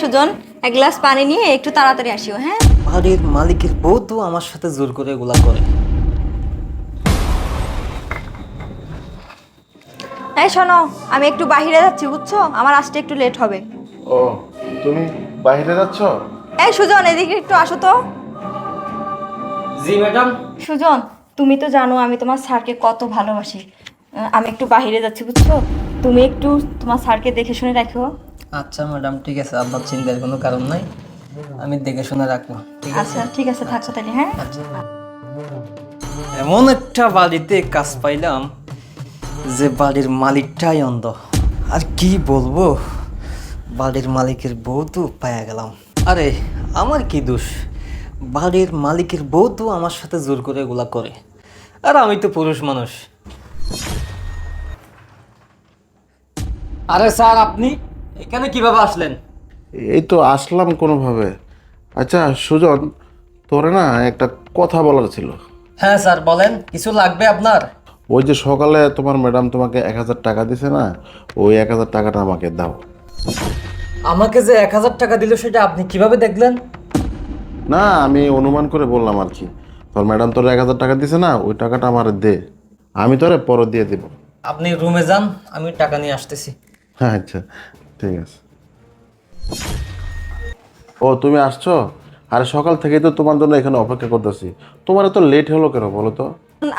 সুজন, এক গ্লাস পানি নিয়ে একটু তাড়াতাড়ি আসিও। হ্যাঁ, বাড়ির মালিকের বউ তো আমার সাথে জোর করে এগুলা করে। এই শোনো, আমি একটু বাইরে যাচ্ছি বুঝছো, আমার আসতে একটু লেট হবে। ও, তুমি বাইরে যাচ্ছ? এই সুজন, এদিকে একটু আসো তো। জি ম্যাডাম। সুজন, তুমি তো জানো আমি তোমার স্যারকে কত ভালোবাসি। আমি একটু বাইরে যাচ্ছি বুঝছো, তুমি একটু তোমার স্যারকে দেখে শুনে রাখো। আচ্ছা ম্যাডাম, ঠিক আছে, আপনার চিন্তার কোনো কারণ নাই, আমি দেখে শুনে রাখবো। ঠিক আছে, আচ্ছা ঠিক আছে, থাকছো তাহলে। হ্যাঁ, আচ্ছা। এমন একটা বাড়িতে কাজ পাইলাম যে বাড়ির মালিকটাই অন্ধ। আর কি বলবো, বাড়ির মালিকের বউ তো পাইয়া গেলাম। আরে আমার কি দোষ, বাড়ির মালিকের বউ তো আমার সাথে জোর করে এগুলা করে, আর আমি তো পুরুষ মানুষ। আরে স্যার, আপনি এখানে কিভাবে আসলেন? এই তো আসলাম কোনোভাবে। আচ্ছা সুজন, তোরে না একটা কথা বলার ছিল। হ্যাঁ স্যার বলেন, কিছু লাগবে আপনার? ওই যে সকালে তোমার ম্যাডাম তোমাকে 1,000 টাকা দিছে না, ওই 1,000 টাকাটা আমাকে দাও। আমাকে যে 1000 টাকা দিল সেটা আপনি কিভাবে দেখলেন? না, আমি অনুমান করে বললাম আর কি। তোর ম্যাডাম তোর 1,000 টাকা দিছে না, ওই টাকাটা আমার দে, আমি তোরে পরে দিয়ে দেবো। আপনি রুমে যান, আমি টাকা নিয়ে আসতেছি। হ্যাঁ আচ্ছা, ঠিক আছে। ও তুমি আসছো? আরে সকাল থেকেই তো তোমার জন্য এখানে অপেক্ষা করতেছি। তোমার এত লেট হলো কেন বলো তো?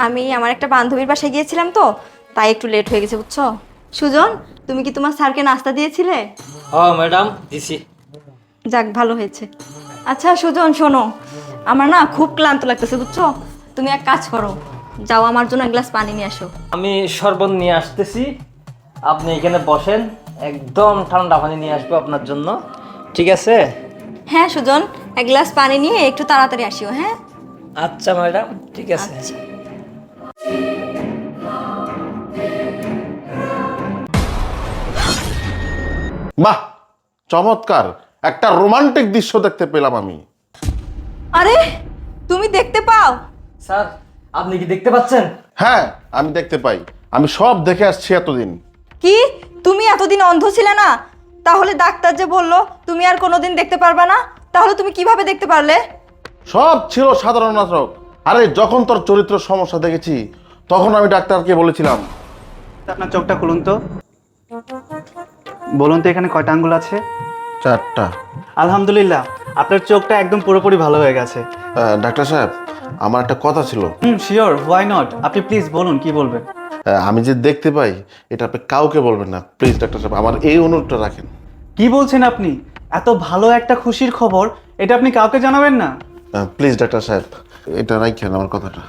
আমি আমার একটা বান্ধবীর বাসায় গিয়েছিলাম তো, তাই একটু লেট হয়ে গেছে বুঝছো। সুজন, তুমি কি তোমার স্যারকে নাস্তা দিয়েছিলে? ম্যাডাম দিছি। যাক, ভালো হয়েছে। আচ্ছা সুজন শোনো, আমার না খুব ক্লান্ত লাগতেছে বুঝছো, তুমি এক কাজ করো, যাও আমার জন্য এক গ্লাস পানি নিয়ে আসো। আমি শরবত নিয়ে আসতেছি, আপনি এখানে বসেন, একদম ঠান্ডা পানি নিয়ে আসবো আপনার জন্য, ঠিক আছে? হ্যাঁ সুজন, এক গ্লাস পানি নিয়ে একটু তাড়াতাড়ি আসিও। হ্যাঁ, আচ্ছা ম্যাডাম, ঠিক আছে। আচ্ছা। বাহ, চমৎকার একটা রোমান্টিক দৃশ্য দেখতে পেলাম আমি। আরে, তুমি দেখতে পাও? স্যার, আপনি কি দেখতে পাচ্ছেন? হ্যাঁ, আমি দেখতে পাই, আমি সব দেখে আসছি এতদিন। কি, তুমি এতদিন অন্ধ ছিলে না? তাহলে ডাক্তার যে বললো তুমি আর কোনোদিন দেখতে পারবে না, তাহলে তুমি কিভাবে দেখতে পারলে? সব ছিল সাধারণ নাটক। আরে যখন তোর চরিত্র সমস্যা দেখেছি, তখন আমি ডাক্তারকে বলেছিলাম। আপনার চোখটা খুলুন তো, বলুন তো এখানে কয়টা আঙ্গুল আছে? 4টা। আলহামদুলিল্লাহ, আপনার চোখটা একদম পুরোপুরি ভালো হয়ে গেছে। ডাক্তার সাহেব, আমার একটা কথা ছিল। শিওর, হোয়াই নট, আপনি প্লিজ বলুন কি বলবেন। আমি যে দেখতে পাই, এটা আপনি কাউকে বলবেন না প্লিজ ডাক্তার সাহেব, আমার এই অনুরোধটা রাখেন। কি বলছেন আপনি? এত ভালো একটা খুশির খবর, এটা আপনি কাউকে জানাবেন না? প্লিজ ডাক্তার সাহেব, এটা রাখেন আমার কথাটা।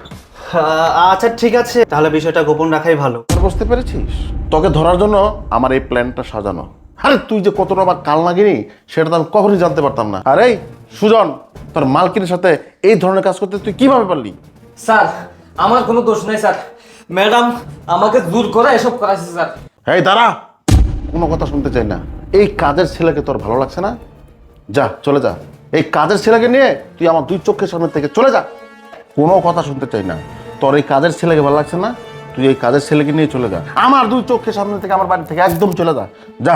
আচ্ছা ঠিক আছে, তাহলে বিষয়টা গোপন রাখাই ভালো। বুঝতে পেরেছিস, তোকে ধরার জন্য আমার এই প্ল্যানটা সাজানো। আরে তুই যে কতটা আমার কাল নাগিনি, সেটা তো আমি কখনই জানতে পারতাম না। আরে সুজন, তোর মালকিনের সাথে এই ধরনের কাজ করতে তুই কিভাবে পারলি? স্যার, আমার কোনো দোষ নেই স্যার, ম্যাডাম আমাকে জোর করে এসব করাইছে স্যার। এই দাঁড়া, কোনো কথা শুনতে চাই না। এই কাজের ছেলেকে তোর ভালো লাগছে না? যা, চলে যা। এই কাজের ছেলেকে নিয়ে তুই আমার 2 চোখের সামনে থেকে চলে যা। কোনো কথা শুনতে চাই না। তোর এই কাজের ছেলেকে ভালো লাগছে না, তুই এই কাজের ছেলেকে নিয়ে চলে যা। আমার 2 চোখের সামনে থেকে, আমার বাড়ি থেকে একদম চলে যা। যা।